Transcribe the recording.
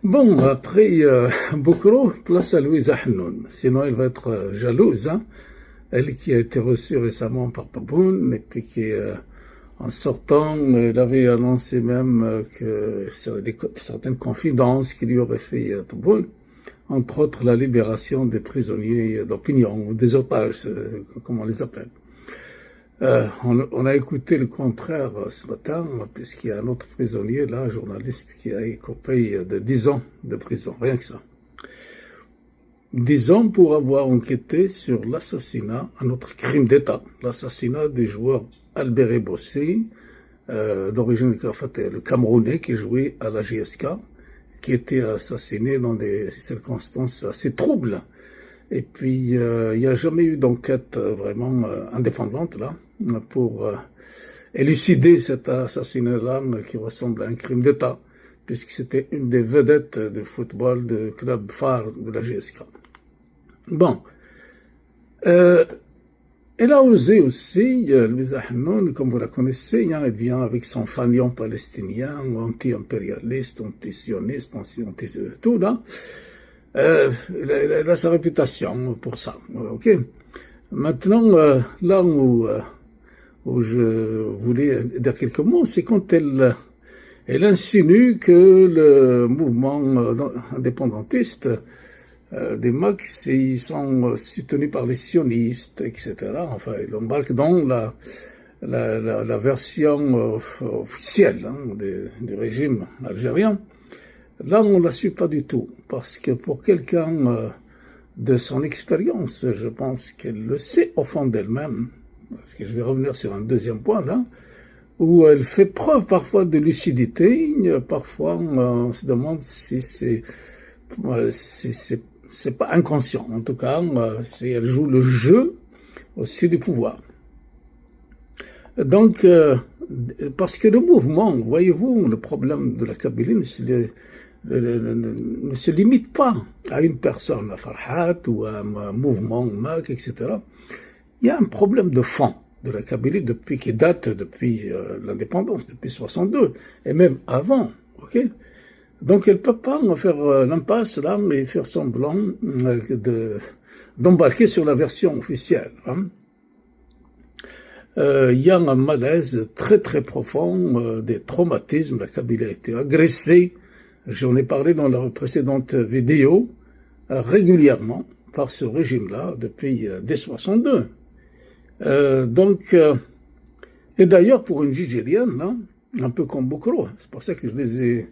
Bon, après Boukro, place à Louisa Hanoun. Sinon, elle va être jalouse. Hein. Elle qui a été reçue récemment par Tebboune, et puis qui, en sortant, elle avait annoncé même que certaines confidences qu'il lui aurait fait Tebboune, entre autres la libération des prisonniers d'opinion, ou des otages, comme on les appelle. On a écouté le contraire ce matin, puisqu'il y a un autre prisonnier, là, un journaliste, qui a écopé de 10 ans de prison, rien que ça. 10 ans pour avoir enquêté sur l'assassinat, un autre crime d'État, l'assassinat du joueur Albert Bossi, d'origine le Camerounais, qui jouait à la JSK, qui était assassiné dans des circonstances assez troubles. Et puis, il n'y a jamais eu d'enquête vraiment indépendante, là, pour élucider cet assassinat-là qui ressemble à un crime d'État, puisque c'était une des vedettes de football de club phare de la GSK. Bon. Elle a osé aussi, Louisa Hanoun, comme vous la connaissez, hein, elle vient avec son fanion palestinien, anti-impérialiste, anti-sioniste, anti-tout, là. Elle a sa réputation pour ça, ok. Maintenant, là où je voulais dire quelques mots, c'est quand elle insinue que le mouvement indépendantiste des Max, ils sont soutenus par les sionistes, etc. Enfin, ils embarquent dans la version officielle hein, du régime algérien. Là, on ne la suit pas du tout, parce que pour quelqu'un de son expérience, je pense qu'elle le sait au fond d'elle-même, parce que je vais revenir sur un deuxième point là, où elle fait preuve parfois de lucidité, parfois on se demande si c'est pas inconscient, en tout cas, elle joue le jeu aussi du pouvoir. Donc, parce que le mouvement, voyez-vous, le problème de la Kabylie ne se limite pas à une personne, à Farhat ou à un mouvement, MAC, etc. Il y a un problème de fond de la Kabylie qui date depuis l'indépendance, depuis 62, et même avant, ok. Donc elle ne peut pas faire l'impasse là, mais faire semblant d'embarquer sur la version officielle. Hein. Il y a un malaise très très profond, des traumatismes, la Kabylie a été agressée. J'en ai parlé dans la précédente vidéo, régulièrement par ce régime-là depuis dès 62. Et d'ailleurs pour une Gigérienne, hein, un peu comme Boukro, c'est pour ça que je les ai